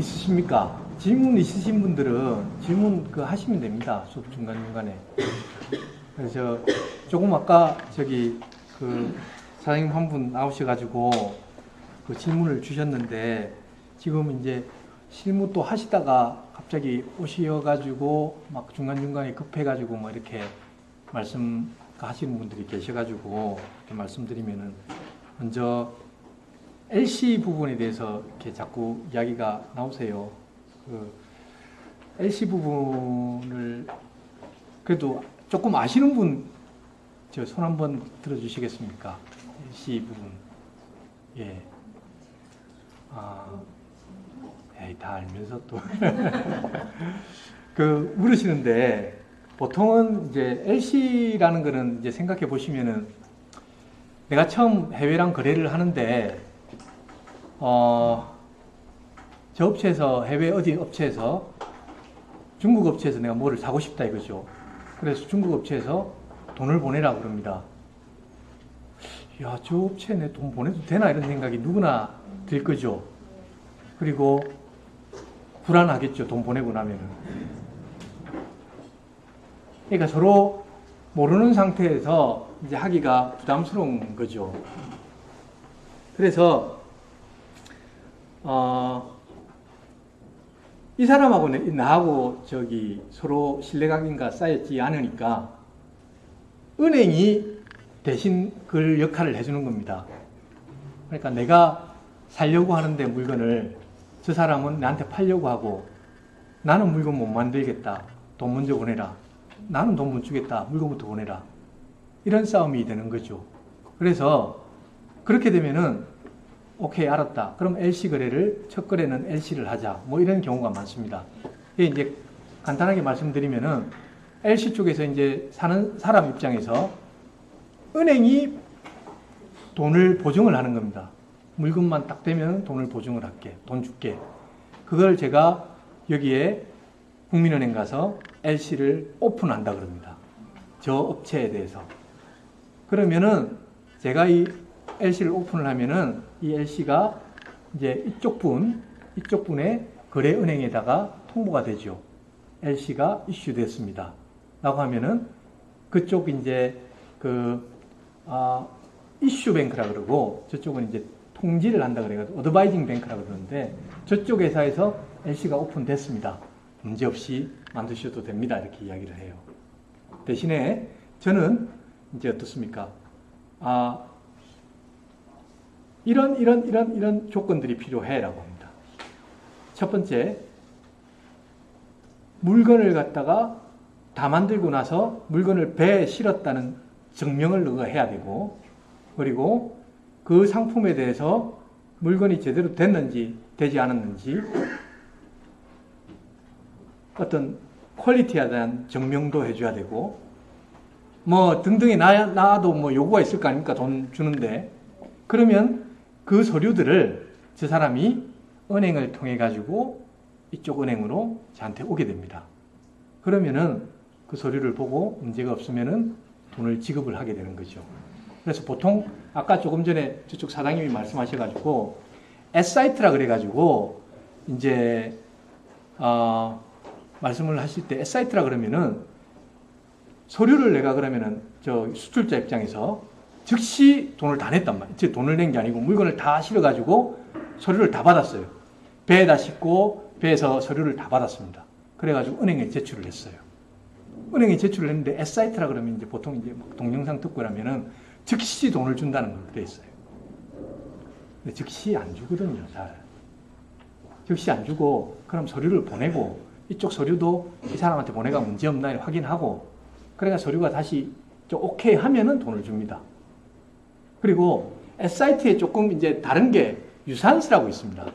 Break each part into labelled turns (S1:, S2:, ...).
S1: 있으십니까? 질문 있으신 분들은 질문 하시면 됩니다. 수업 중간중간에. 그래서 조금 아까 사장님 한 분 나오셔가지고 그 질문을 주셨는데 지금 이제 실무 또 하시다가 갑자기 오셔가지고 막 중간중간에 급해가지고 뭐 이렇게 말씀하시는 분들이 계셔가지고 이렇게 말씀드리면은 먼저 LC 부분에 대해서 이렇게 자꾸 이야기가 나오세요. 그 LC 부분을 그래도 조금 아시는 분, 저 손 한번 들어주시겠습니까? LC 부분. 예. 에이, 다 알면서 또. 물으시는데, 보통은 이제 LC라는 거는 이제 생각해 보시면은, 내가 처음 해외랑 거래를 하는데, 저 업체에서, 해외 어디 업체에서, 중국 업체에서 내가 뭐를 사고 싶다 이거죠. 그래서 중국 업체에서 돈을 보내라 그럽니다. 야, 저 업체에 내 돈 보내도 되나 이런 생각이 누구나 들 거죠. 그리고 불안하겠죠. 돈 보내고 나면은. 그러니까 서로 모르는 상태에서 이제 하기가 부담스러운 거죠. 그래서 이 사람하고 나하고 서로 신뢰관계가 쌓였지 않으니까 은행이 대신 그 역할을 해주는 겁니다. 그러니까 내가 살려고 하는데 물건을 저 사람은 나한테 팔려고 하고 나는 물건 못 만들겠다. 돈 먼저 보내라. 나는 돈 못 주겠다. 물건부터 보내라. 이런 싸움이 되는 거죠. 그래서 그렇게 되면은 오케이, 알았다. 그럼 LC 거래를, 첫 거래는 LC를 하자. 뭐 이런 경우가 많습니다. 이제 간단하게 말씀드리면은 LC 쪽에서 이제 사는 사람 입장에서 은행이 돈을 보증을 하는 겁니다. 물건만 딱 되면 돈을 보증을 할게. 돈 줄게. 그걸 제가 여기에 국민은행 가서 LC를 오픈한다 그럽니다. 저 업체에 대해서. 그러면은 제가 이 LC를 오픈을 하면은 이 LC가 이제 이쪽 분의 거래은행에다가 통보가 되죠. LC가 이슈됐습니다. 라고 하면은 그쪽 이제 이슈뱅크라 그러고 저쪽은 이제 통지를 한다 그래가지고 어드바이징 뱅크라 그러는데 저쪽 회사에서 LC가 오픈됐습니다. 문제없이 만드셔도 됩니다. 이렇게 이야기를 해요. 대신에 저는 이제 어떻습니까? 이런 조건들이 필요해라고 합니다. 첫 번째, 물건을 갖다가 다 만들고 나서 물건을 배에 실었다는 증명을 너가 해야 되고, 그리고 그 상품에 대해서 물건이 제대로 됐는지 되지 않았는지 어떤 퀄리티에 대한 증명도 해줘야 되고, 뭐 등등이 나도 뭐 요구가 있을 거 아닙니까? 돈 주는데. 그러면 그 서류들을 저 사람이 은행을 통해 가지고 이쪽 은행으로 저한테 오게 됩니다. 그러면은 그 서류를 보고 문제가 없으면은 돈을 지급을 하게 되는 거죠. 그래서 보통 아까 조금 전에 저쪽 사장님이 말씀하셔가지고 S사이트라 그래가지고 이제 말씀을 하실 때 S사이트라 그러면은 서류를 내가 그러면은 저 수출자 입장에서 즉시 돈을 다 냈단 말이에요. 즉 돈을 낸 게 아니고 물건을 다 실어가지고 서류를 다 받았어요. 배에다 싣고 배에서 서류를 다 받았습니다. 그래가지고 은행에 제출을 했어요. 은행에 제출을 했는데 S사이트라 그러면 이제 보통 이제 막 동영상 듣고 나면은 즉시 돈을 준다는 걸 돼 있어요. 근데 즉시 안 주거든요, 잘. 즉시 안 주고 그럼 서류를 보내고 이쪽 서류도 이 사람한테 보내가 문제 없나 확인하고 그래가 서류가 다시 오케이 하면은 돈을 줍니다. 그리고 S사이트에 조금 이제 다른 게 유산스라고 있습니다.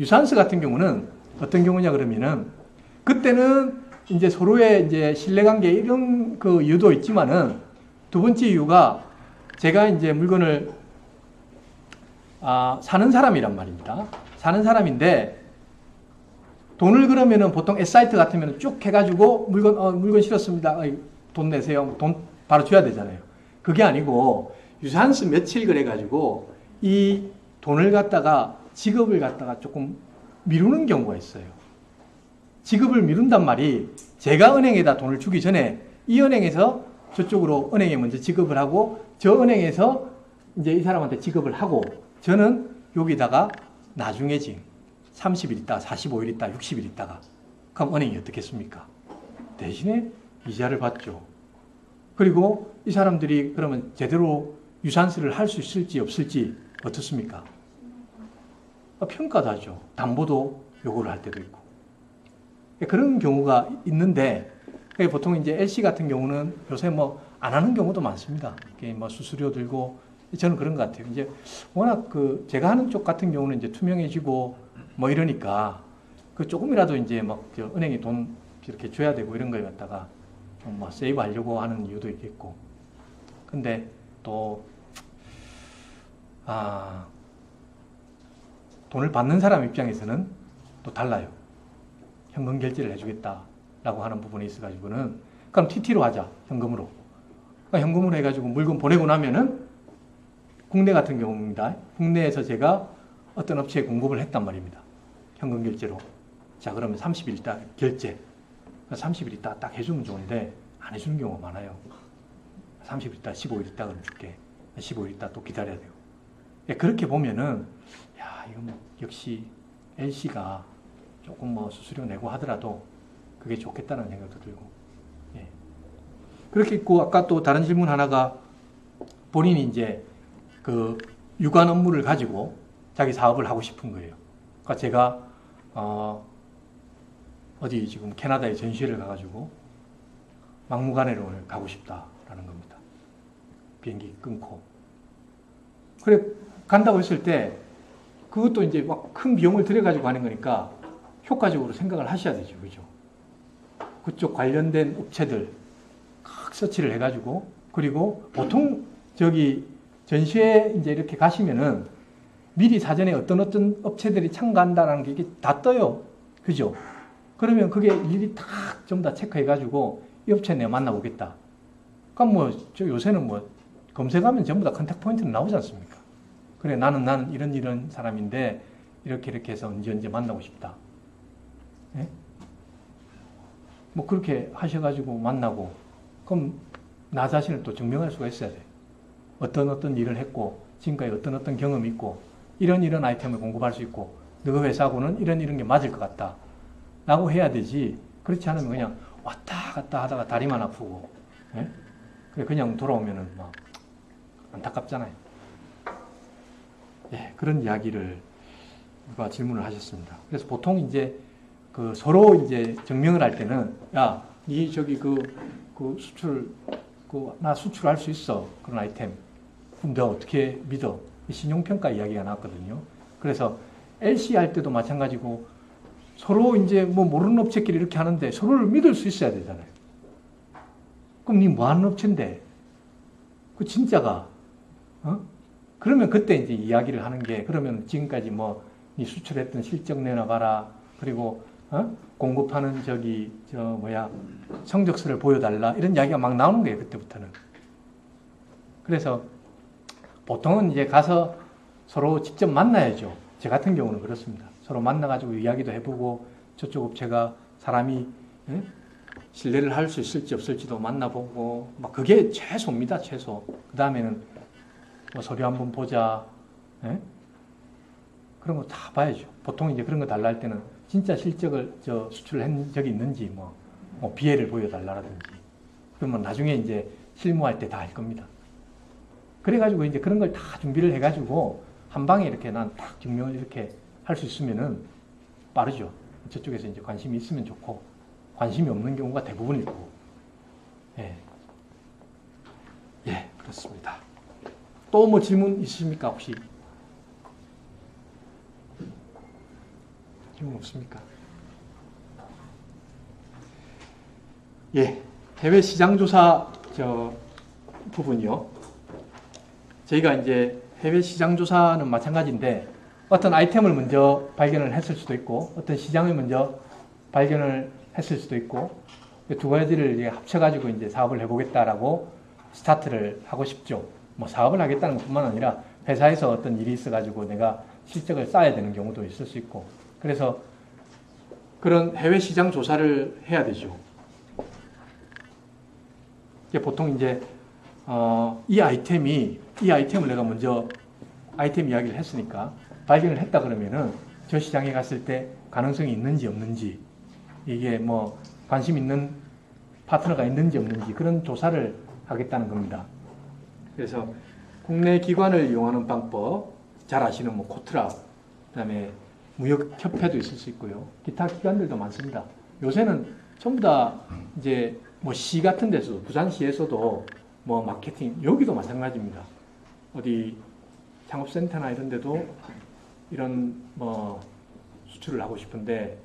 S1: 유산스 같은 경우는 어떤 경우냐 그러면은 그때는 이제 서로의 이제 신뢰관계 이런 그 이유도 있지만은 두 번째 이유가 제가 이제 물건을 사는 사람이란 말입니다. 사는 사람인데 돈을 그러면은 보통 S사이트 같으면 쭉 해가지고 물건 실었습니다. 돈 내세요. 돈 바로 줘야 되잖아요. 그게 아니고 유산스 며칠 그래가지고 이 돈을 갖다가 지급을 갖다가 조금 미루는 경우가 있어요. 지급을 미룬단 말이 제가 은행에다 돈을 주기 전에 이 은행에서 저쪽으로 은행에 먼저 지급을 하고 저 은행에서 이제 이 사람한테 지급을 하고 저는 여기다가 나중에 30일 있다, 45일 있다, 60일 있다가 그럼 은행이 어떻겠습니까? 대신에 이자를 받죠. 그리고 이 사람들이 그러면 제대로 유산세를 할 수 있을지 없을지 어떻습니까? 평가도 하죠. 담보도 요구를 할 때도 있고. 그런 경우가 있는데 보통 이제 LC 같은 경우는 요새 뭐 안 하는 경우도 많습니다. 뭐 수수료 들고 저는 그런 것 같아요. 이제 워낙 그 제가 하는 쪽 같은 경우는 이제 투명해지고 뭐 이러니까 그 조금이라도 이제 막 은행에 돈 이렇게 줘야 되고 이런 거에 갖다가 좀 뭐 세이브 하려고 하는 이유도 있겠고. 근데 또 돈을 받는 사람 입장에서는 또 달라요. 현금 결제를 해주겠다라고 하는 부분이 있어가지고는 그럼 TT로 하자. 현금으로. 그러니까 현금으로 해가지고 물건 보내고 나면은 국내 같은 경우입니다. 국내에서 제가 어떤 업체에 공급을 했단 말입니다. 현금 결제로. 자, 그러면 30일 있다 결제. 30일 있다 딱 해주면 좋은데 안 해주는 경우가 많아요. 30일 있다, 15일 있다 그럼 줄게. 15일 있다 또 기다려야 돼요. 그렇게 보면은 야, 이거 뭐 역시 LC가 조금 뭐 수수료 내고 하더라도 그게 좋겠다는 생각도 들고. 예. 그렇게 있고 아까 또 다른 질문 하나가 본인이 이제 그 유관 업무를 가지고 자기 사업을 하고 싶은 거예요. 그러니까 제가 어디 지금 캐나다에 전시회를 가가지고 막무가내로 오늘 가고 싶다라는 겁니다. 비행기 끊고. 그래 간다고 했을 때 그것도 이제 막 큰 비용을 들여가지고 하는 거니까 효과적으로 생각을 하셔야 되죠. 그죠? 그쪽 관련된 업체들 각 서치를 해가지고 그리고 보통 저기 전시회 이제 이렇게 가시면은 미리 사전에 어떤 업체들이 참가한다라는 게 이게 다 떠요. 그죠? 그러면 그게 일일이 다 전부 다 체크해가지고 이 업체 내가 만나보겠다. 그럼 뭐 저 요새는 뭐 검색하면 전부 다 컨택 포인트는 나오지 않습니까? 그래 나는 이런 사람인데 이렇게 해서 언제 만나고 싶다. 예? 뭐 그렇게 하셔가지고 만나고 그럼 나 자신을 또 증명할 수가 있어야 돼. 어떤 일을 했고 지금까지 어떤 경험이 있고 이런 아이템을 공급할 수 있고 너희 회사하고는 이런 게 맞을 것 같다 라고 해야 되지. 그렇지 않으면 그냥 왔다 갔다 하다가 다리만 아프고 예? 그냥 돌아오면은 막 안타깝잖아요. 예, 그런 이야기를 누가 질문을 하셨습니다. 그래서 보통 이제 그 서로 이제 증명을 할 때는 야, 니 저기 그 수출 나 수출할 수 있어 그런 아이템. 그럼 너 어떻게 믿어? 신용평가 이야기가 나왔거든요. 그래서 LC 할 때도 마찬가지고 서로 이제 뭐 모르는 업체끼리 이렇게 하는데 서로를 믿을 수 있어야 되잖아요. 그럼 니 뭐 하는 업체인데? 그 진짜가 그러면 그때 이제 이야기를 하는 게 그러면 지금까지 뭐 니 수출했던 실적 내놔봐라. 그리고 공급하는 성적서를 보여달라. 이런 이야기가 막 나오는 거예요. 그때부터는. 그래서 보통은 이제 가서 서로 직접 만나야죠. 제 같은 경우는 그렇습니다. 서로 만나가지고 이야기도 해보고 저쪽 업체가 사람이 신뢰를 할 수 있을지 없을지도 만나보고 막 그게 최소입니다. 최소. 그 다음에는 뭐 서류 한번 보자. 그런 거 다 봐야죠. 보통 이제 그런 거 달라 할 때는 진짜 실적을 수출을 한 적이 있는지 뭐 비해를 보여달라든지 그러면 나중에 이제 실무할 때 다 할 겁니다. 그래가지고 이제 그런 걸 다 준비를 해가지고 한 방에 이렇게 난 딱 증명을 이렇게 할 수 있으면은 빠르죠. 저쪽에서 이제 관심이 있으면 좋고 관심이 없는 경우가 대부분일 거고. 예, 그렇습니다. 또 뭐 질문 있으십니까 혹시? 질문 없습니까? 예, 해외 시장 조사 부분이요. 저희가 이제 해외 시장 조사는 마찬가지인데 어떤 아이템을 먼저 발견을 했을 수도 있고 어떤 시장을 먼저 발견을 했을 수도 있고 두 가지를 이제 합쳐가지고 이제 사업을 해보겠다라고 스타트를 하고 싶죠. 뭐 사업을 하겠다는 것뿐만 아니라 회사에서 어떤 일이 있어가지고 내가 실적을 쌓아야 되는 경우도 있을 수 있고 그래서 그런 해외 시장 조사를 해야 되죠. 보통 이제 이 아이템을 내가 먼저 아이템 이야기를 했으니까 발견을 했다 그러면은 저 시장에 갔을 때 가능성이 있는지 없는지, 이게 뭐 관심 있는 파트너가 있는지 없는지 그런 조사를 하겠다는 겁니다. 그래서 국내 기관을 이용하는 방법, 잘 아시는 뭐 코트라, 그다음에 무역협회도 있을 수 있고요. 기타 기관들도 많습니다. 요새는 전부 다 이제 뭐 시 같은 데서, 부산시에서도 뭐 마케팅, 여기도 마찬가지입니다. 어디 창업센터나 이런 데도 이런 뭐 수출을 하고 싶은데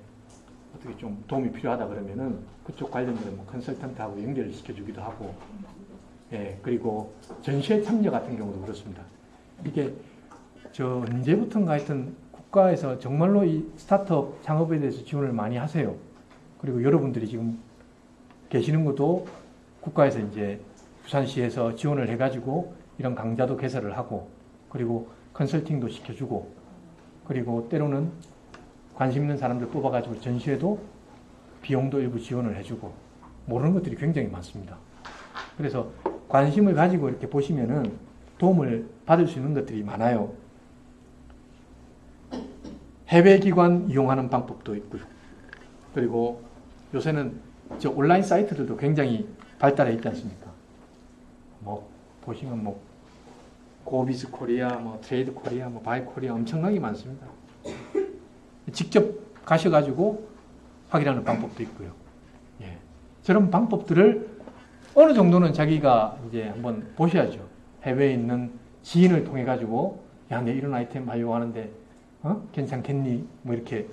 S1: 어떻게 좀 도움이 필요하다 그러면은 그쪽 관련된 뭐 컨설턴트하고 연결을 시켜주기도 하고, 예, 그리고 전시회 참여 같은 경우도 그렇습니다. 이게 저 언제부턴가 하여튼 국가에서 정말로 이 스타트업 창업에 대해서 지원을 많이 하세요. 그리고 여러분들이 지금 계시는 것도 국가에서 이제 부산시에서 지원을 해가지고 이런 강좌도 개설을 하고, 그리고 컨설팅도 시켜주고, 그리고 때로는 관심 있는 사람들 뽑아가지고 전시회도 비용도 일부 지원을 해주고, 모르는 것들이 굉장히 많습니다. 그래서 관심을 가지고 이렇게 보시면은 도움을 받을 수 있는 것들이 많아요. 해외 기관 이용하는 방법도 있고요. 그리고 요새는 저 온라인 사이트들도 굉장히 발달해 있지 않습니까? 뭐 보시면 뭐 고비즈 코리아, 뭐 트레이드 코리아, 뭐 바이 코리아 엄청나게 많습니다. 직접 가셔가지고 확인하는 방법도 있고요. 예. 저런 방법들을 어느 정도는 자기가 이제 한번 보셔야죠. 해외에 있는 지인을 통해 가지고, 야, 내 이런 아이템 하려고 하는데 괜찮겠니? 뭐 이렇게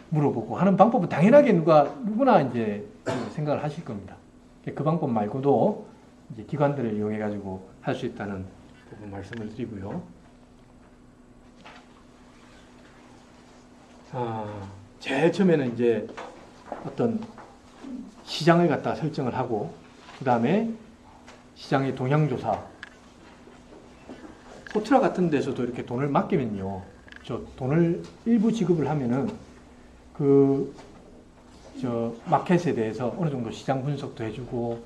S1: 물어보고 하는 방법은 당연하게 누구나 이제 생각을 하실 겁니다. 그 방법 말고도 이제 기관들을 이용해 가지고 할 수 있다는 부분 말씀을 드리고요. 제일 처음에는 이제 어떤 시장을 갖다 설정을 하고, 그 다음에 시장의 동향조사. 코트라 같은 데서도 이렇게 돈을 맡기면요, 저 돈을 일부 지급을 하면은 저 마켓에 대해서 어느 정도 시장 분석도 해주고,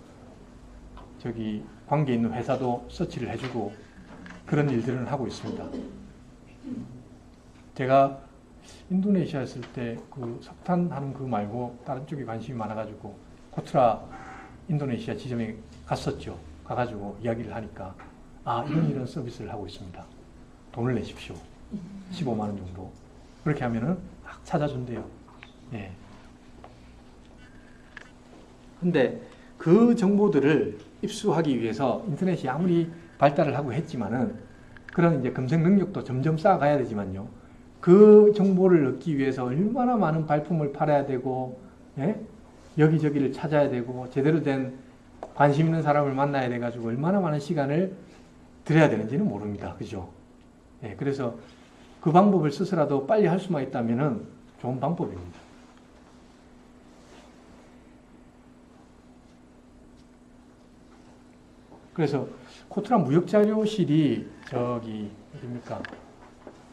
S1: 저기 관계 있는 회사도 서치를 해주고, 그런 일들을 하고 있습니다. 제가 인도네시아 있을 때 그 석탄 하는 그 말고 다른 쪽에 관심이 많아가지고 코트라 인도네시아 지점에 갔었죠. 가가지고 이야기를 하니까, 이런 서비스를 하고 있습니다. 돈을 내십시오. 15만 원 정도. 그렇게 하면은 막 찾아준대요. 예. 근데 그 정보들을 입수하기 위해서 인터넷이 아무리 발달을 하고 했지만은, 그런 이제 검색 능력도 점점 쌓아가야 되지만요, 그 정보를 얻기 위해서 얼마나 많은 발품을 팔아야 되고, 예? 여기저기를 찾아야 되고, 제대로 된 관심 있는 사람을 만나야 돼가지고 얼마나 많은 시간을 들여야 되는지는 모릅니다. 그죠? 예, 그래서 그 방법을 스스로라도 빨리 할 수만 있다면은 좋은 방법입니다. 그래서 코트라 무역자료실이 저기 어디입니까?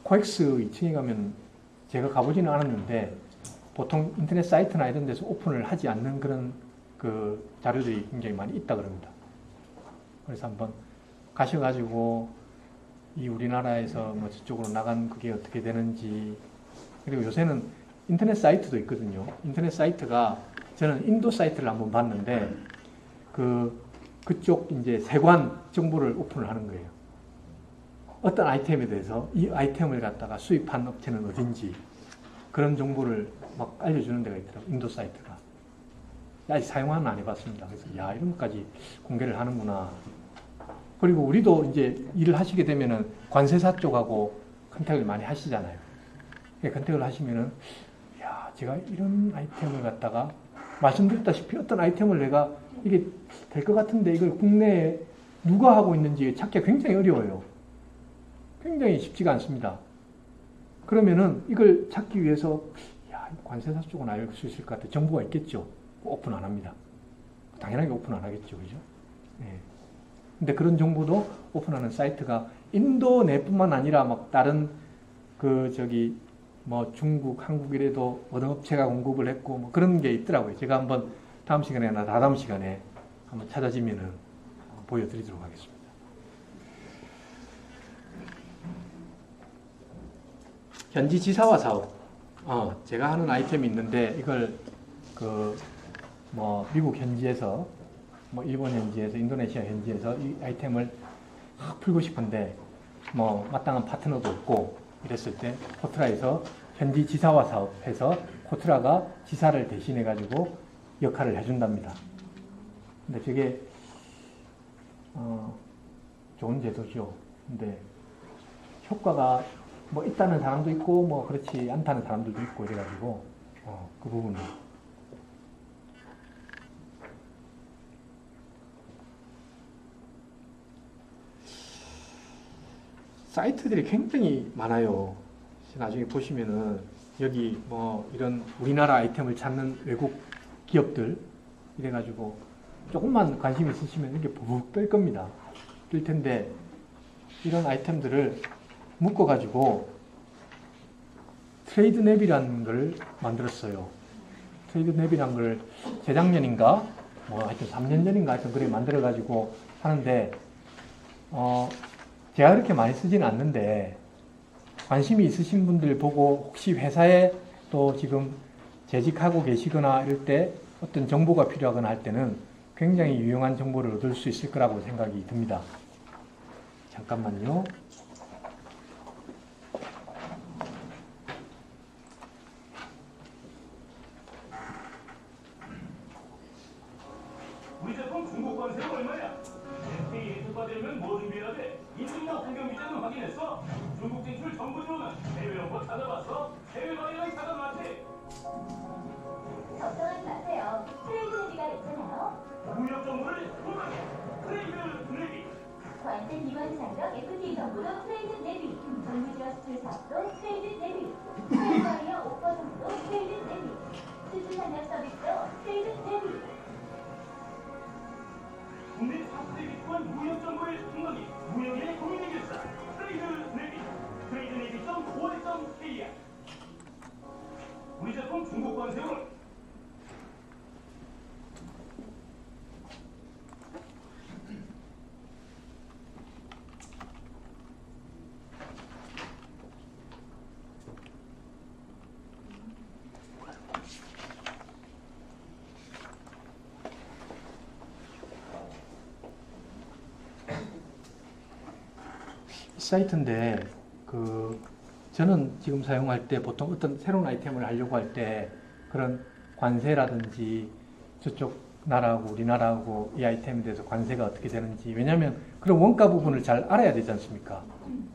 S1: 코엑스 2층에 가면, 제가 가보지는 않았는데 보통 인터넷 사이트나 이런 데서 오픈을 하지 않는 그런 그 자료들이 굉장히 많이 있다 그럽니다. 그래서 한번 가셔가지고 이 우리나라에서 뭐 저쪽으로 나간 그게 어떻게 되는지, 그리고 요새는 인터넷 사이트도 있거든요. 인터넷 사이트가, 저는 인도 사이트를 한번 봤는데 그쪽 이제 세관 정보를 오픈을 하는 거예요. 어떤 아이템에 대해서 이 아이템을 갖다가 수입한 업체는 어딘지 그런 정보를 막 알려주는 데가 있더라고요. 인도 사이트가. 아직 사용은 안 해봤습니다. 그래서 이런 것까지 공개를 하는구나. 그리고 우리도 이제 일을 하시게 되면은 관세사 쪽하고 컨택을 많이 하시잖아요. 컨택을 하시면은, 제가 이런 아이템을 갖다가 말씀드렸다시피 어떤 아이템을 내가 이게 될 것 같은데 이걸 국내에 누가 하고 있는지 찾기가 굉장히 어려워요. 굉장히 쉽지가 않습니다. 그러면은 이걸 찾기 위해서 관세사 쪽은 알 수 있을 것 같아. 정보가 있겠죠. 오픈 안 합니다. 당연하게 오픈 안 하겠죠. 그죠? 네. 근데 그런 정보도 오픈하는 사이트가 인도 내뿐만 아니라 막 다른 뭐 중국, 한국 이래도 어느 업체가 공급을 했고 뭐 그런 게 있더라고요. 제가 한번 다음 시간에나 다다음 시간에 한번 찾아지면은 보여드리도록 하겠습니다. 현지 지사화 사업. 제가 하는 아이템이 있는데 이걸 뭐 미국 현지에서 뭐 일본 현지에서 인도네시아 현지에서 이 아이템을 확 풀고 싶은데 뭐 마땅한 파트너도 없고 이랬을 때 코트라에서 현지 지사화 사업해서 코트라가 지사를 대신해 가지고 역할을 해준답니다. 근데 저게 좋은 제도죠. 근데 효과가 뭐 있다는 사람도 있고 뭐 그렇지 않다는 사람들도 있고 이래가지고 그 부분은 사이트들이 굉장히 많아요. 나중에 보시면은 여기 뭐 이런 우리나라 아이템을 찾는 외국 기업들 이래가지고 조금만 관심 있으시면 이렇게 부북 뜰 겁니다. 뜰 텐데 이런 아이템들을 묶어가지고 트레이드 랩이라는 걸 만들었어요. 트레이드 랩이라는 걸 재작년인가 뭐 하여튼 3년 전인가 하여튼 그래 만들어가지고 하는데 제가 그렇게 많이 쓰지는 않는데 관심이 있으신 분들 보고 혹시 회사에 또 지금 재직하고 계시거나 이럴 때 어떤 정보가 필요하거나 할 때는 굉장히 유용한 정보를 얻을 수 있을 거라고 생각이 듭니다. 잠깐만요.
S2: 우리 제품 중국 관세가 얼마냐? FTA 특화되면 뭐 준비해야 돼? 인증과 환경 규제는 확인했어? 중국 진출 정부 지원은 해외 연구 찾아봤어? 해외 방향은 찾아봤지?
S3: 걱정하지 마세요. 트레이드 레비가 있잖아요.
S2: 무역 정보를 보관해. 트레이드 레비.
S3: 관세 기관 상적 FTA 정보도 트레이드 레비. 정부지와 수출 사업도 트레이드 레비. 트레이드와이어 5%도 트레이드 레비. 수출 산업 서비스도 트레이드 레비.
S2: 국내 탑3 기관 무역 정보의 중간이 무역의 고민의 길사 트레이드 레비. 트레이드 레비.5.kr. 우리 제품 중국 관세율.
S1: 사이트인데 저는 지금 사용할 때 보통 어떤 새로운 아이템을 하려고 할 때 그런 관세라든지 저쪽 나라하고 우리나라하고 이 아이템에 대해서 관세가 어떻게 되는지 왜냐하면 그런 원가 부분을 잘 알아야 되지 않습니까?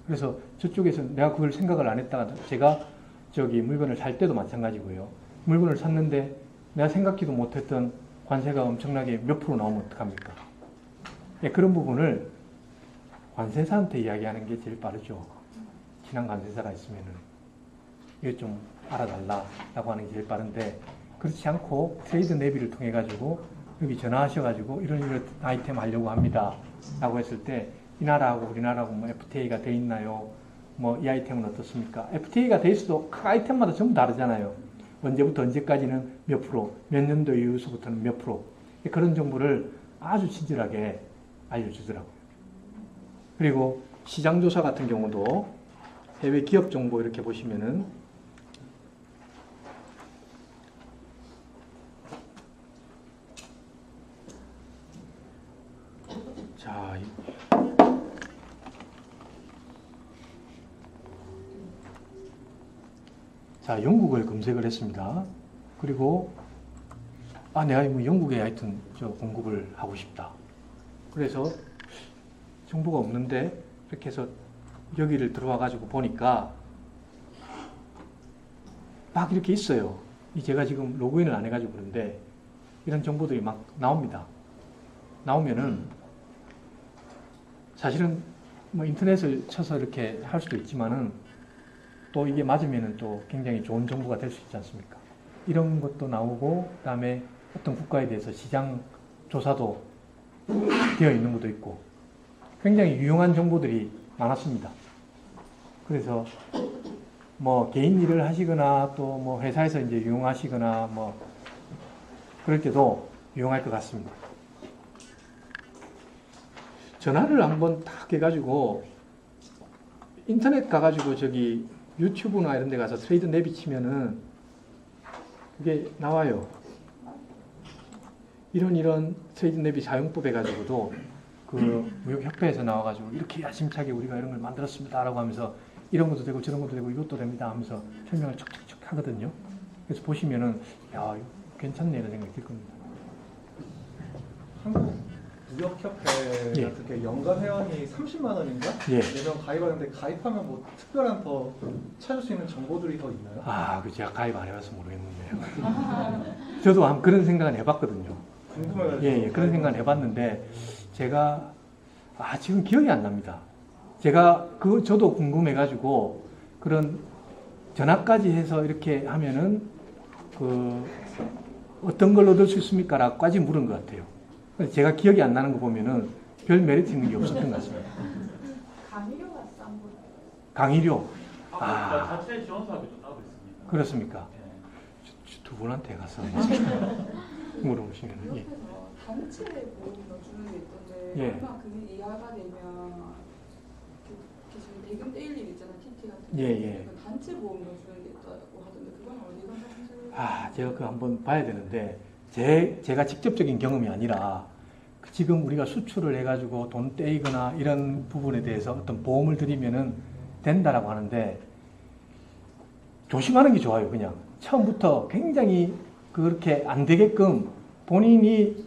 S1: 그래서 저쪽에서 내가 그걸 생각을 안 했다가 제가 저기 물건을 살 때도 마찬가지고요. 물건을 샀는데 내가 생각지도 못했던 관세가 엄청나게 몇 프로 나오면 어떡합니까? 예, 그런 부분을 관세사한테 이야기하는 게 제일 빠르죠. 친한 관세사가 있으면은 이거 좀 알아달라라고 하는 게 제일 빠른데 그렇지 않고 트레이드 내비를 통해 가지고 여기 전화하셔가지고 이런 아이템 하려고 합니다. 라고 했을 때 이 나라하고 우리나라하고 뭐 FTA가 돼 있나요? 뭐 이 아이템은 어떻습니까? FTA가 돼 있어도 각 아이템마다 전부 다르잖아요. 언제부터 언제까지는 몇 프로, 몇 년도 이후서부터는 몇 프로. 그런 정보를 아주 친절하게 알려주더라고요. 그리고 시장조사 같은 경우도 해외 기업 정보 이렇게 보시면은 자, 영국을 검색을 했습니다. 그리고 내가 뭐 영국에 하여튼 공급을 하고 싶다. 그래서 정보가 없는데 이렇게 해서 여기를 들어와 가지고 보니까 막 이렇게 있어요. 제가 지금 로그인을 안 해가지고 그런데 이런 정보들이 막 나옵니다. 나오면은 사실은 뭐 인터넷을 쳐서 이렇게 할 수도 있지만은 또 이게 맞으면은 또 굉장히 좋은 정보가 될 수 있지 않습니까? 이런 것도 나오고 그다음에 어떤 국가에 대해서 시장 조사도 되어 있는 것도 있고 굉장히 유용한 정보들이 많았습니다. 그래서 뭐 개인 일을 하시거나 또 뭐 회사에서 이제 이용하시거나 뭐 그럴 때도 유용할 것 같습니다. 전화를 한번 딱 해가지고 인터넷 가가지고 저기 유튜브나 이런 데 가서 트레이드 내비 치면은 그게 나와요. 이런 트레이드 내비 사용법 해가지고도 그 무역협회에서 나와가지고 이렇게 야심차게 우리가 이런 걸 만들었습니다 라고 하면서 이런 것도 되고 저런 것도 되고 이것도 됩니다 하면서 설명을 척척척 하거든요. 그래서 보시면은 야 이거 괜찮네 이런 생각이 들 겁니다.
S4: 한국 무역협회
S1: 예.
S4: 같은 게 연간 회원이 30만 원인가?
S1: 예.
S4: 4명 가입하는데 가입하면 뭐 특별한 더 찾을 수 있는 정보들이 더 있나요?
S1: 아, 그 제가 가입 안 해봐서 모르겠는데요. 저도 한 그런 생각은 해봤거든요.
S4: 궁금해가지고.
S1: 예, 그런 생각을 해봤는데 제가 지금 기억이 안 납니다. 제가 저도 궁금해가지고 그런 전화까지 해서 이렇게 하면은 그 어떤 걸 얻을 수 있습니까?라고까지 물은 것 같아요. 그래서 제가 기억이 안 나는 거 보면은 별 메리트 있는 게 없었던 것 같습니다.
S5: 강의료가 싼 거.
S1: 강의료.
S2: 자체 지원 사업이 또 따로 있습니다.
S1: 그렇습니까?
S2: 예.
S1: 두 분한테 가서 물어보시면 예.
S5: 옆에서 단체 보험도 주는 게 있던데
S1: 예.
S5: 얼마 금액 이하가 되면 지금 대금 떼일 일 있잖아 TT 같은 거.
S1: 예, 예.
S5: 그 단체 보험도 주는 게 있다고 하던데 그건 어디 가서
S1: 제가 그거 한번 봐야 되는데 제가 직접적인 경험이 아니라 지금 우리가 수출을 해가지고 돈 떼이거나 이런 부분에 대해서 어떤 보험을 드리면은 된다라고 하는데 조심하는 게 좋아요. 그냥 처음부터 굉장히 그렇게 안 되게끔 본인이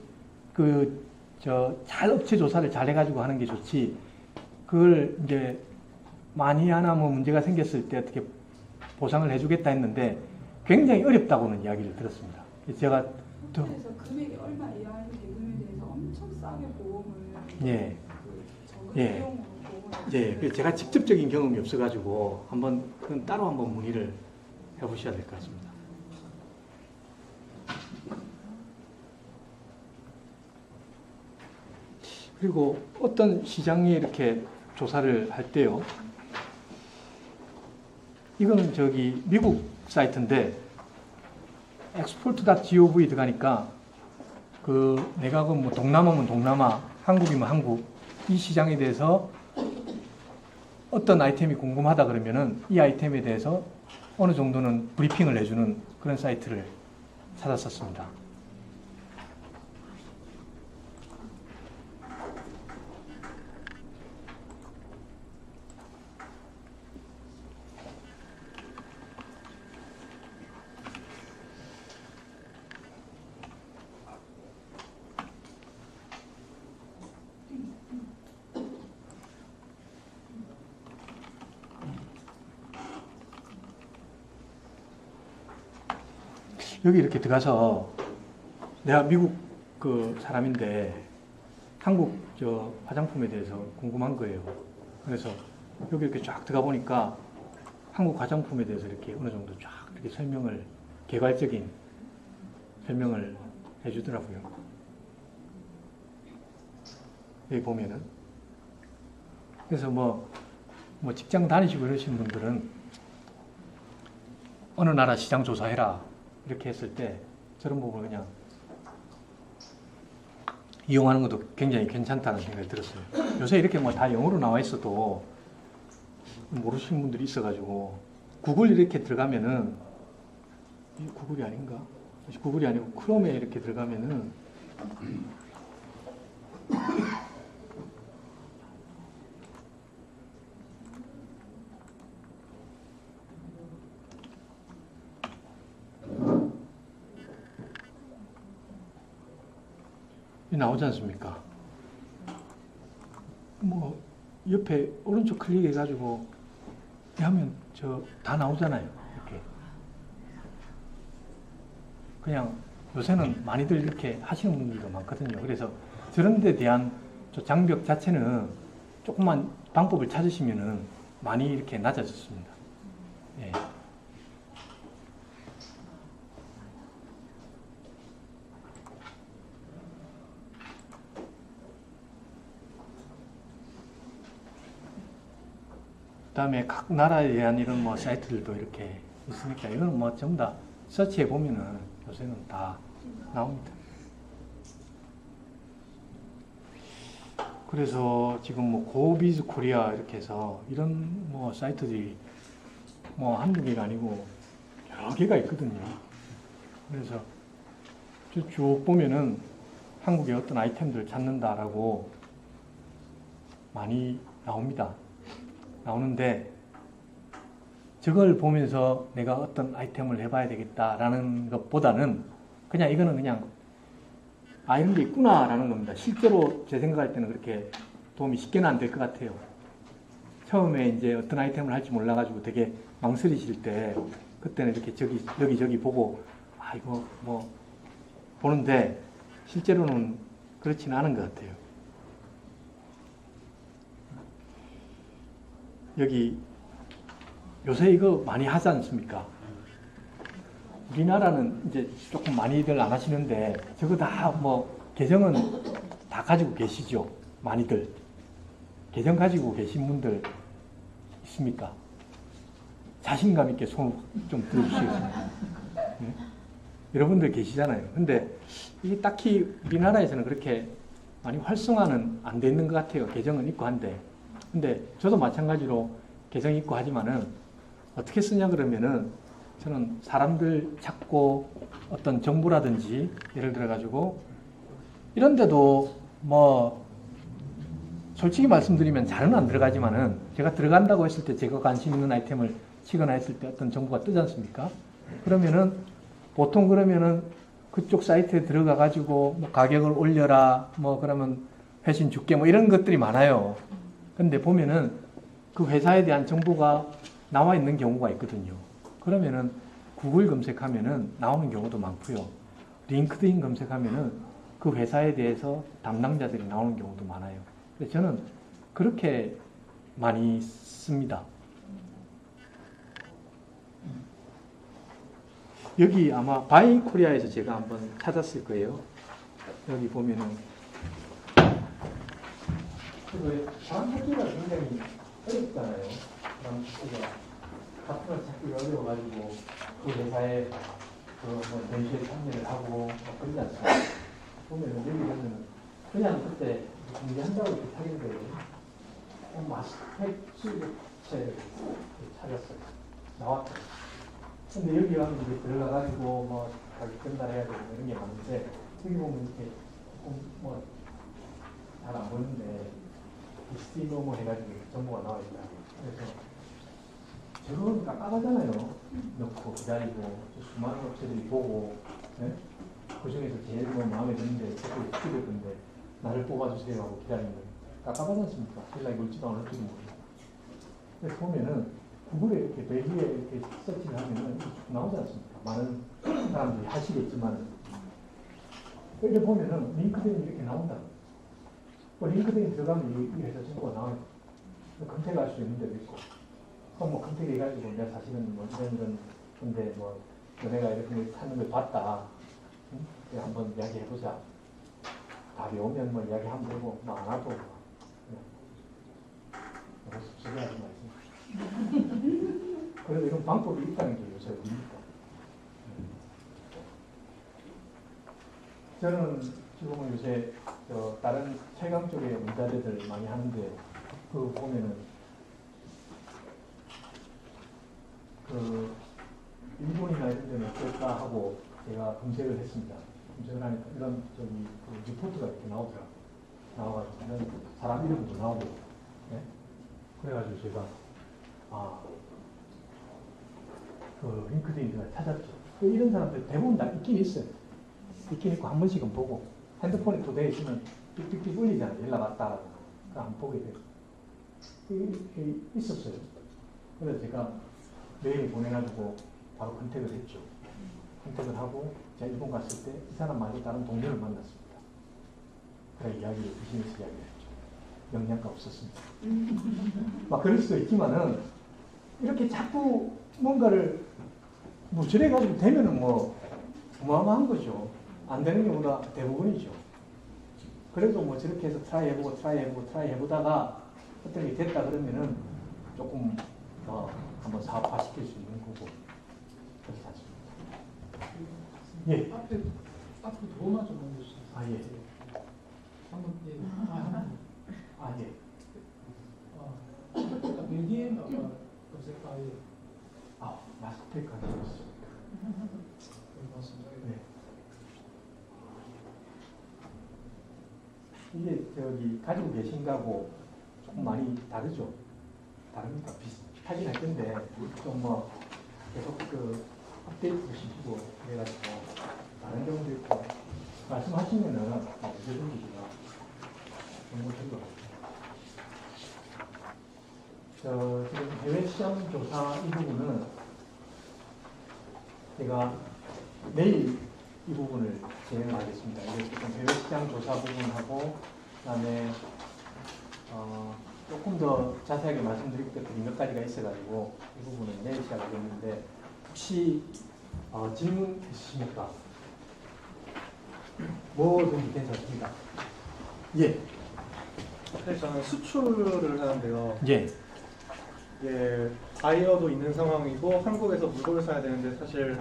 S1: 잘 업체 조사를 잘 해가지고 하는 게 좋지. 그걸 이제 많이 하나 뭐 문제가 생겼을 때 어떻게 보상을 해주겠다 했는데 굉장히 어렵다고는 이야기를 들었습니다. 제가
S5: 그래서 금액이 얼마 이하인 대금에 대해서 엄청 싸게 보험을
S1: 예.
S5: 그 적은
S1: 예.
S5: 비용으로 보험을
S1: 예, 제가 직접적인 경험이 없어가지고 한번 그건 따로 한번 문의를 해보셔야 될 것 같습니다. 그리고 어떤 시장에 이렇게 조사를 할 때요. 이거는 저기 미국 사이트인데 export.gov 들어가니까 내가 뭐 동남아면 동남아, 한국이면 한국 이 시장에 대해서 어떤 아이템이 궁금하다 그러면은 이 아이템에 대해서 어느 정도는 브리핑을 해주는 그런 사이트를 찾았었습니다. 여기 이렇게 들어가서 내가 미국 그 사람인데 한국 화장품에 대해서 궁금한 거예요. 그래서 여기 이렇게 쫙 들어가 보니까 한국 화장품에 대해서 이렇게 어느 정도 쫙 이렇게 개괄적인 설명을 해주더라고요. 여기 보면은. 그래서 뭐 직장 다니시고 이러시는 분들은 어느 나라 시장 조사해라. 이렇게 했을 때 저런 부분을 그냥 이용하는 것도 굉장히 괜찮다는 생각이 들었어요. 요새 이렇게 뭐 다 영어로 나와 있어도 모르시는 분들이 있어가지고 구글 이렇게 들어가면은 이게 구글이 아닌가? 구글이 아니고 크롬에 이렇게 들어가면은 나오지 않습니까? 뭐 옆에 오른쪽 클릭해가지고 하면 다 나오잖아요. 이렇게 그냥 요새는 많이들 이렇게 하시는 분들도 많거든요. 그래서 저런 데 대한 장벽 자체는 조금만 방법을 찾으시면은 많이 이렇게 낮아졌습니다. 예. 그다음에 각 나라에 대한 이런 뭐 사이트들도 이렇게 있으니까 이건 뭐 전부 다 서치해 보면은 요새는 다 나옵니다. 그래서 지금 뭐 고비즈 코리아 이렇게 해서 이런 뭐 사이트들이 뭐 한두 개가 아니고 여러 개가 있거든요. 그래서 쭉 보면은 한국의 어떤 아이템들 찾는다라고 많이 나옵니다. 나오는데 저걸 보면서 내가 어떤 아이템을 해봐야 되겠다라는 것보다는 그냥 이거는 그냥 아 이런 게 있구나라는 겁니다. 실제로 제 생각할 때는 그렇게 도움이 쉽게는 안 될 것 같아요. 처음에 이제 어떤 아이템을 할지 몰라가지고 되게 망설이실 때 그때는 이렇게 여기저기 보고 아 이거 뭐 보는데 실제로는 그렇지는 않은 것 같아요. 여기 요새 이거 많이 하지 않습니까? 우리나라는 이제 조금 많이들 안 하시는데 저거 다 뭐 계정은 다 가지고 계시죠? 많이들 계정 가지고 계신 분들 있습니까? 자신감 있게 손을 좀 들어주시겠습니까? 네? 여러분들 계시잖아요. 근데 이게 딱히 우리나라에서는 그렇게 많이 활성화는 안 돼 있는 것 같아요. 계정은 있고 한데. 근데 저도 마찬가지로 계정 있고 하지만은 어떻게 쓰냐 그러면은 저는 사람들 찾고 어떤 정보라든지 예를 들어가지고 이런데도 뭐 솔직히 말씀드리면 잘은 안 들어가지만은 제가 들어간다고 했을 때 제가 관심 있는 아이템을 치거나 했을 때 어떤 정보가 뜨지 않습니까? 그러면은 보통 그러면은 그쪽 사이트에 들어가 가지고 뭐 가격을 올려라 뭐 그러면 회신 줄게 뭐 이런 것들이 많아요. 근데 보면은 그 회사에 대한 정보가 나와 있는 경우가 있거든요. 그러면은 구글 검색하면은 나오는 경우도 많고요. 링크드인 검색하면은 그 회사에 대해서 담당자들이 나오는 경우도 많아요. 그래서 저는 그렇게 많이 씁니다. 여기 아마 바이 코리아에서 제가 한번 찾았을 거예요. 여기 보면은 사람 찾기가 굉장히 어렵잖아요. 사람 찾기가 파트너 찾기가 어려워가지고 그 회사에 뭐 전시에 참여를 하고 뭐 그러지 않습니까? 보면은 여기 보면은 그냥 그때 공개한다고 이렇게 하길래 마스텍 수입업체를 찾았어요. 나왔어요. 근데 여기 가면 이제 들어가가지고 뭐 가격 전달해야 되고 이런 게 많은데 여기 보면 이렇게 조금 뭐 잘 안 보이는데 스티머 뭐 해가지고 정보가 나와 있다. 그래서 저건 깜깜하잖아요. 넣고 기다리고 수많은 업체들이 보고 네? 그 중에서 제일 뭐 마음에 드는데 그걸 시킬 건데 나를 뽑아주세요 하고 기다리는 거 깜깜하지 않습니까? 연락이 올지도 안 올지도 모르고. 그래서 보면은 구글에 이렇게 베이지에 이렇게 서치를 하면은 이렇게 나오지 않습니까? 많은 사람들이 하시겠지만 여기 보면은 링크드인 이렇게 나온다. 링크드인 들어가면 이 회사 정보가 나와요. 검색할 수 있는 데도 있고. 그럼 뭐 검색해가지고 내가 사실은 뭐 이런 건데 뭐 너네가 이렇게 하는 걸 봤다. 응? 한번 이야기해보자. 답이 오면 뭐 이야기 한번 해보고 뭐 안 하고 너무 섭섭해하지 마세요. 그래도 이런 방법이 있다는 게 요새 어딥니까? 저는 지금은 요새 다른 최강 쪽의 문자재들 많이 하는데 그 보면은 그 일본이나 이런 데는 어떨까 하고 제가 검색을 했습니다. 검색을 하니까 이런 그 리포트가 이렇게 나오더라고요. 나와가지고 이런 사람 이름도 나오고 네? 그래가지고 제가 그 링크드인을 찾았죠. 이런 사람들 대부분 다 있긴 있어요. 있긴 있고 한 번씩은 보고 핸드폰에 도대에 있으면 삑삑삑 울리잖아요. 연락 왔다라고. 그거 안 보게 돼요. 이게 있었어요. 그래서 제가 메일 보내가지고 바로 컨택을 했죠. 컨택을 하고 제가 일본 갔을 때 이 사람 말고 다른 동료를 만났습니다. 그래 이야기를 비즈니스 이야기를 했죠. 영양가 없었습니다. 막 그럴 수도 있지만은 이렇게 자꾸 뭔가를 뭐 저래가지고 되면은 뭐 어마어마한 거죠. 안 되는 경우가 대부분이죠. 그래도 뭐 저렇게 해서 트라이 해보다가 어떤 게 됐다 그러면은 조금 한번 사업화 시킬 수 있는 거고 그렇지 않습니까? 예.
S4: 앞으로 도움만 좀 해주세요.
S1: 아 예.
S4: 한번 예.
S1: 아 예.
S4: 밀기엔 아까 검색하에
S1: 아 마스크팩 가져왔어요.
S4: 맞습니다.
S1: 네. 이게 저기 가지고 계신 거하고 조금 많이 다르죠? 다릅니까? 비슷하긴 할 텐데 좀 뭐 계속 그 업데이트 시키고 그래가지고 다른 경우도 있고 말씀하시면은 언제든지 제가 정보 드릴 것 같아요. 지금 해외 시장 조사 이 부분은 제가 내일 이 부분을 진행하겠습니다. 이게 지금 해외 시장 조사 부분하고 그다음에 조금 더 자세하게 말씀드릴 것들이 몇 가지가 있어가지고 이 부분은 내일 시작하겠는데 혹시 질문 있으십니까? 뭐든지 괜찮습니다. 예.
S4: 사실 저는 수출을 하는데요.
S1: 예.
S4: 예, 바이어도 있는 상황이고 한국에서 물건을 사야 되는데 사실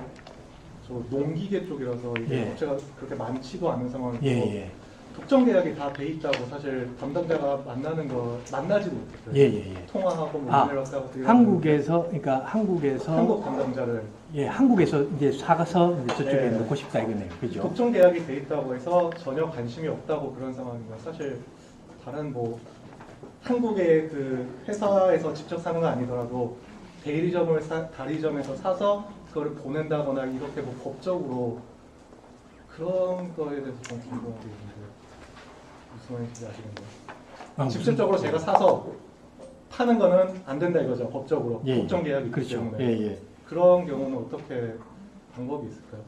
S4: 저 농기계 쪽이라서 이게
S1: 예.
S4: 업체가 그렇게 많지도 않은 상황이고
S1: 예.
S4: 독점 계약이 다 돼 있다고 사실 담당자가 만나지도 못했어요.
S1: 예.
S4: 통화하고 뭐
S1: 아,
S4: 이메일 하고
S1: 한국에서 그러니까 한국에서
S4: 한국 담당자를
S1: 예, 한국에서 이제 사가서 이제 저쪽에
S4: 네.
S1: 놓고 싶다 이거네요. 그죠?
S4: 독점 계약이 돼 있다고 해서 전혀 관심이 없다고 그런 상황이면 사실 다른 뭐 한국의 그 회사에서 직접 사는 건 아니더라도 다리점에서 사서 그거를 보낸다거나 이렇게 뭐 법적으로 그런 거에 대해서 좀 궁금한 게 있는데 무슨 말인지 아시겠나요? 직접적으로 제가 사서 파는 거는 안 된다 이거죠, 법적으로.
S1: 예,
S4: 독점 계약이 있기
S1: 그렇죠.
S4: 때문에.
S1: 예.
S4: 그런 경우는 어떻게 방법이 있을까요?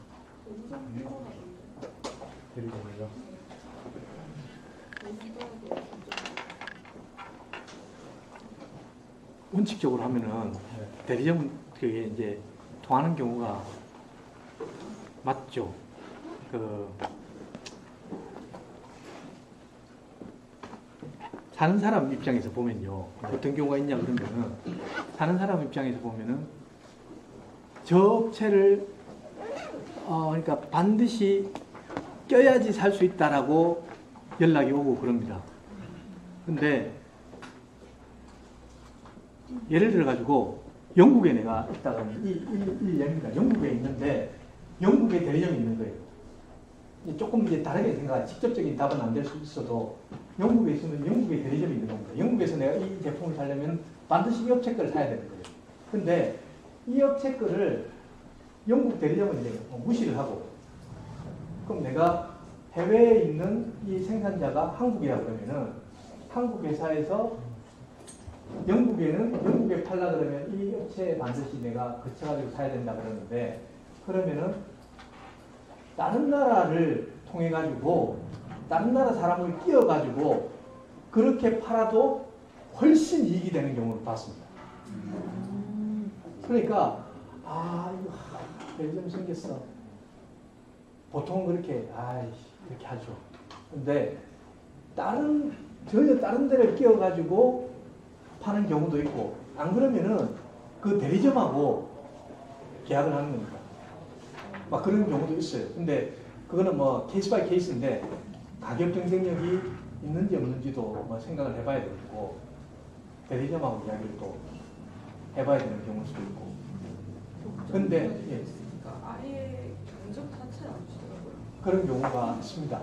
S5: 우선 필요하던데.
S4: 대리점이요.
S1: 원칙적으로 하면은 대리점 그게 이제 통하는 경우가 맞죠. 사는 사람 입장에서 보면요, 어떤 경우가 있냐 그러면은 사는 사람 입장에서 보면은 저 업체를 그러니까 반드시 껴야지 살 수 있다라고 연락이 오고 그럽니다. 근데 예를 들어 가지고 영국에 내가 있다가 이 얘기입니다. 영국에 있는데 영국에 대리점이 있는 거예요. 조금 이제 다르게 생각, 직접적인 답은 안 될 수 있어도 영국에 있으면 영국에 대리점이 있는 겁니다. 영국에서 내가 이 제품을 사려면 반드시 이 업체 거를 사야 되는 거예요. 근데 이 업체 거를 영국 대리점은 이제 무시를 하고, 그럼 내가 해외에 있는 이 생산자가 한국이라고 그러면은 한국 회사에서 영국에는 영국에 팔라 그러면 이 업체에 반드시 내가 거쳐가지고 사야 된다 그러는데, 그러면은 다른 나라를 통해 가지고 다른 나라 사람을 끼워 가지고 그렇게 팔아도 훨씬 이익이 되는 경우를 봤습니다. 그러니까 이거 대리점 생겼어. 보통은 그렇게 이렇게 하죠. 근데 전혀 다른 데를 끼워 가지고 파는 경우도 있고, 안 그러면은 그 대리점하고 계약을 하는 겁니다. 막 그런 경우도 있어요. 근데 그거는 뭐 케이스 바이 케이스인데 가격 경쟁력이 있는지 없는지도 뭐 생각을 해봐야 되고, 대리점하고 이야기를 또 해봐야 되는 경우일 수도 있고. 근데
S5: 아예 견적 자체를 안 주더라고요.
S1: 그런 경우가 있습니다.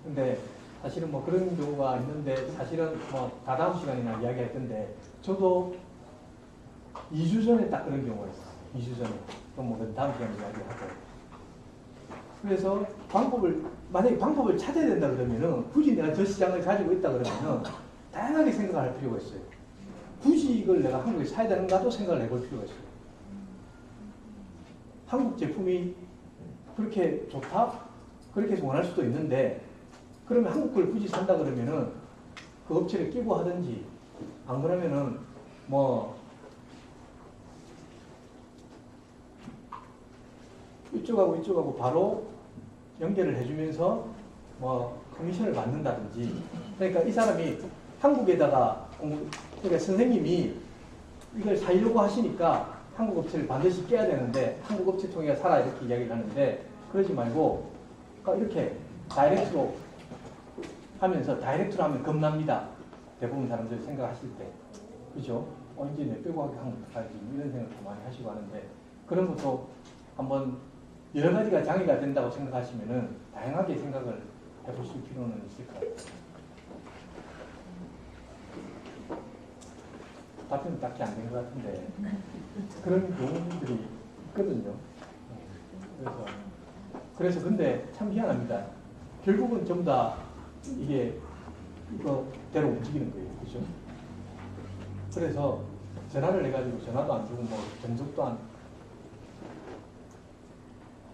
S1: 근데 사실은 뭐 그런 경우가 있는데, 사실은 뭐 다다음 시간이나 이야기할 텐데, 저도 2주 전에 딱 그런 경우가 있어요. 2주 전에. 그럼 뭐 다음 시간에 이야기하고. 그래서 만약에 방법을 찾아야 된다 그러면은, 굳이 내가 저 시장을 가지고 있다 그러면은 다양하게 생각할 필요가 있어요. 굳이 이걸 내가 한국에 사야 되는가도 생각을 해볼 필요가 있어요. 한국 제품이 그렇게 좋다? 그렇게 해서 원할 수도 있는데, 그러면 한국 걸 굳이 산다 그러면은 그 업체를 끼고 하든지, 안 그러면은 뭐 이쪽하고 바로 연결을 해주면서 뭐 커미션을 받는다든지. 그러니까 이 사람이 한국에다가 그러니까 선생님이 이걸 살려고 하시니까 한국 업체를 반드시 깨야 되는데 한국 업체 통해야 살아 이렇게 이야기를 하는데 그러지 말고 이렇게 다이렉트로 하면서 다이렉트로 하면 겁납니다. 대부분 사람들이 생각하실 때. 그죠? 이제 내 빼고 하면 어떡하지? 이런 생각도 많이 하시고 하는데 그런 것도 한번 여러 가지가 장애가 된다고 생각하시면은 다양하게 생각을 해보실 필요는 있을 것 같아요. 답변은 딱히 안 된 것 같은데 그런 경우들이 있거든요. 그래서 근데 참 희한합니다. 결국은 전부 다 이게 이거대로 움직이는 거예요. 그죠? 그래서 전화를 해가지고 전화도 안 주고 뭐 전속도 안.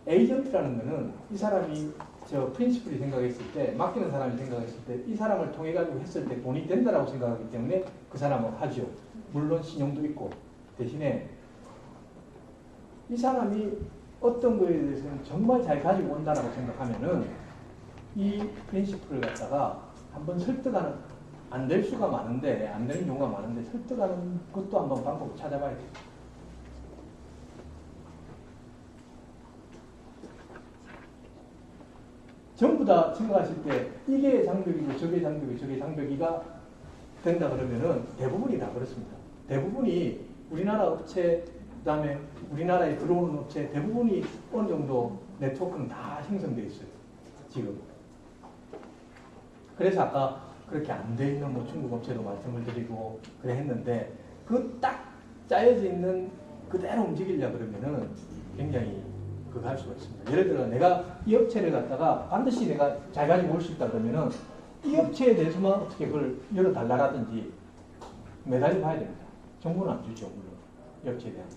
S1: 에이전트라는 거는 이 사람이 저 프린시플이 생각했을 때, 맡기는 사람이 생각했을 때 이 사람을 통해 가지고 했을 때 돈이 된다라고 생각하기 때문에 그 사람은 하죠. 물론 신용도 있고 대신에 이 사람이 어떤 거에 대해서는 정말 잘 가지고 온다라고 생각하면은 이 프린시플을 갖다가 한번 설득하는 안 될 수가 많은데 안 되는 경우가 많은데 설득하는 것도 한번 방법을 찾아봐야 돼요. 전부 다 생각하실 때 이게 장벽이고 저게 장벽이고 저게 장벽이가 된다 그러면은 대부분이 다 그렇습니다. 대부분이 우리나라 업체 그다음에 우리나라에 들어오는 업체 대부분이 어느 정도 네트워크는 다 형성되어 있어요. 지금. 그래서 아까 그렇게 안 돼 있는 뭐 중국 업체도 말씀을 드리고 그래 했는데 그 딱 짜여져 있는 그대로 움직이려 그러면은 굉장히 그거 할 수가 있습니다. 예를 들어 내가 이 업체를 갖다가 반드시 내가 잘 가지고 올 수 있다 그러면은 이 업체에 대해서만 어떻게 그걸 열어달라라든지 매달려 봐야 됩니다. 정부는 안 주죠, 물론. 이 업체에 대한.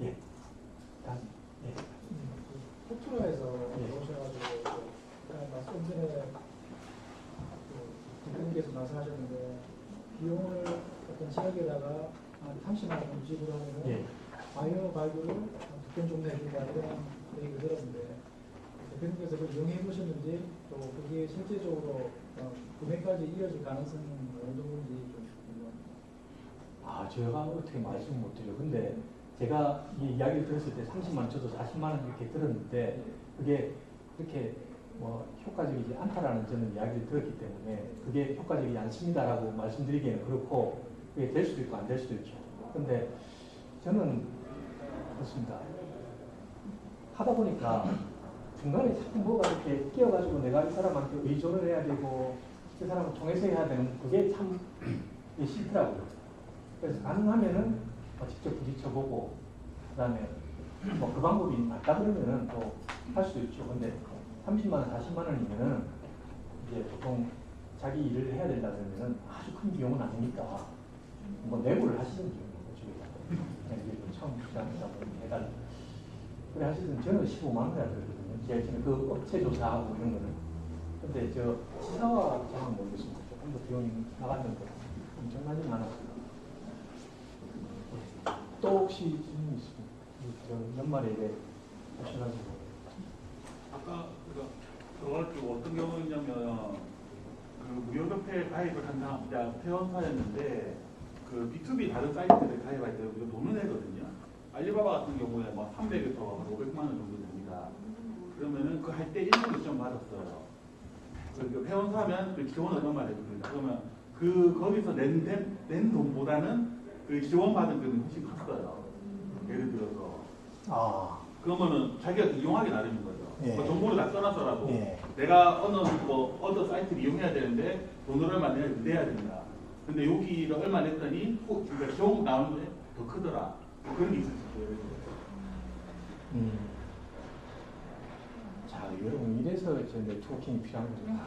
S1: 예. 다음. 예.
S6: 포트라에서
S1: 예.
S6: 오셔가지고 좀 전에 대표님께서 말씀하셨는데 비용을 어떤 지역에다가 한 30만 원 지불을 하면
S1: 예.
S6: 바이오 발굴을 특권 좀 내준다 이런 얘기를 들었는데 대표님께서 그걸 이용해 보셨는지 또 그게 실제적으로 구매까지 이어질 가능성이 어느 정도인지 좀 궁금합니다.
S1: 아, 제가 어떻게 말씀을 못 드려. 근데 제가 이 이야기를 들었을 때 30만 원, 저도 40만 원 이렇게 들었는데 그게 그렇게 뭐 효과적이지 않다라는 저는 이야기를 들었기 때문에 그게 효과적이지 않습니다라고 말씀드리기에는 그렇고 그게 될 수도 있고 안 될 수도 있죠. 근데 저는 그렇습니다. 하다 보니까 중간에 자꾸 뭐가 이렇게 끼어가지고 내가 이 사람한테 의존을 해야 되고 그 사람을 통해서 해야 되는 그게 참 싫더라고요. 그래서 가능하면은 직접 부딪혀보고 그다음에 뭐 그 방법이 맞다 그러면은 또 할 수도 있죠. 근데 30만 원, 40만 원이면은 이제 보통 자기 일을 해야 된다 그러면은 아주 큰 비용은 아니니까 뭐 내부를 하시든지 그쪽에다 이게 처음 시작하다 보니 매달 그래 하시든 저는 15만 원이라 그러거든요. 제일 처음에 그 업체 조사하고 이런 거는. 근데 저 시사와 저는 모르겠습니다. 조금 더 비용이 나갔는데 엄청나지 않았어요. 또 혹시 질문 있습니까? 저 연말에 이제 하셔가지고
S7: 아까 그걸 좀 어떤 경우였냐면 그 무역협회에 가입을 한 사람, 회원사였는데 그 B2B 다른 사이트에 가입할 때 우리가 돈을 내거든요. 알리바바 같은 경우에 뭐 300에서 500만 원 정도 됩니다. 그러면은 그 할 때 1분 좀 받았어요. 그 회원사면 그 지원 얼마만 해줍니다. 그러면 그 거기서 낸 돈보다는 그 지원받은 돈이 훨씬 컸어요. 예를 들어서. 그러면은 자기가 이용하기 나름인 거죠.
S1: 예.
S7: 뭐 정보를 다 써놨더라도
S1: 예.
S7: 내가 어느 사이트를 이용해야 되는데 돈을 얼마 내야 된다. 근데 여기를 얼마 냈더니 그러니까 지원 나오는데 더 크더라. 뭐 그런 게 있을 수 있어요.
S1: 자, 여러분 이래서 저 네트워킹이 필요한 겁니다.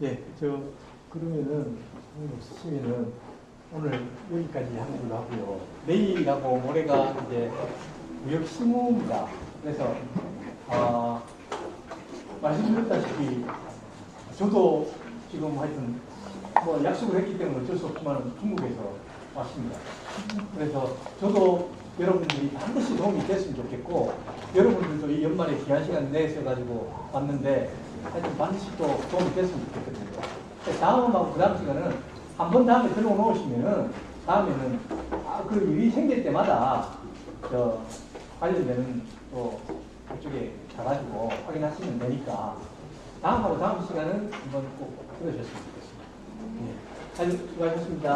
S1: 예, 그러면은 없으시면은 오늘 여기까지 하는 걸로 하고요. 내일하고 모레가 이제 무역 실무입니다. 그래서 말씀드렸다시피 저도 지금 하여튼 뭐 약속을 했기 때문에 어쩔 수 없지만 중국에서 왔습니다. 그래서 저도 여러분들이 반드시 도움이 됐으면 좋겠고 여러분들도 이 연말에 귀한 시간 내서 가지고 왔는데 하여튼 반드시 또 도움이 됐으면 좋겠거든요. 다음하고 그 다음 시간은 한 번 다음에 들어놓으시면은 다음에는 그 일이 생길 때마다 저 관련되는 또 그쪽에 가가지고 확인하시면 되니까 다음하고 다음 시간은 한번 꼭 들으셨으면 좋겠습니다. 네. 아주 수고하셨습니다.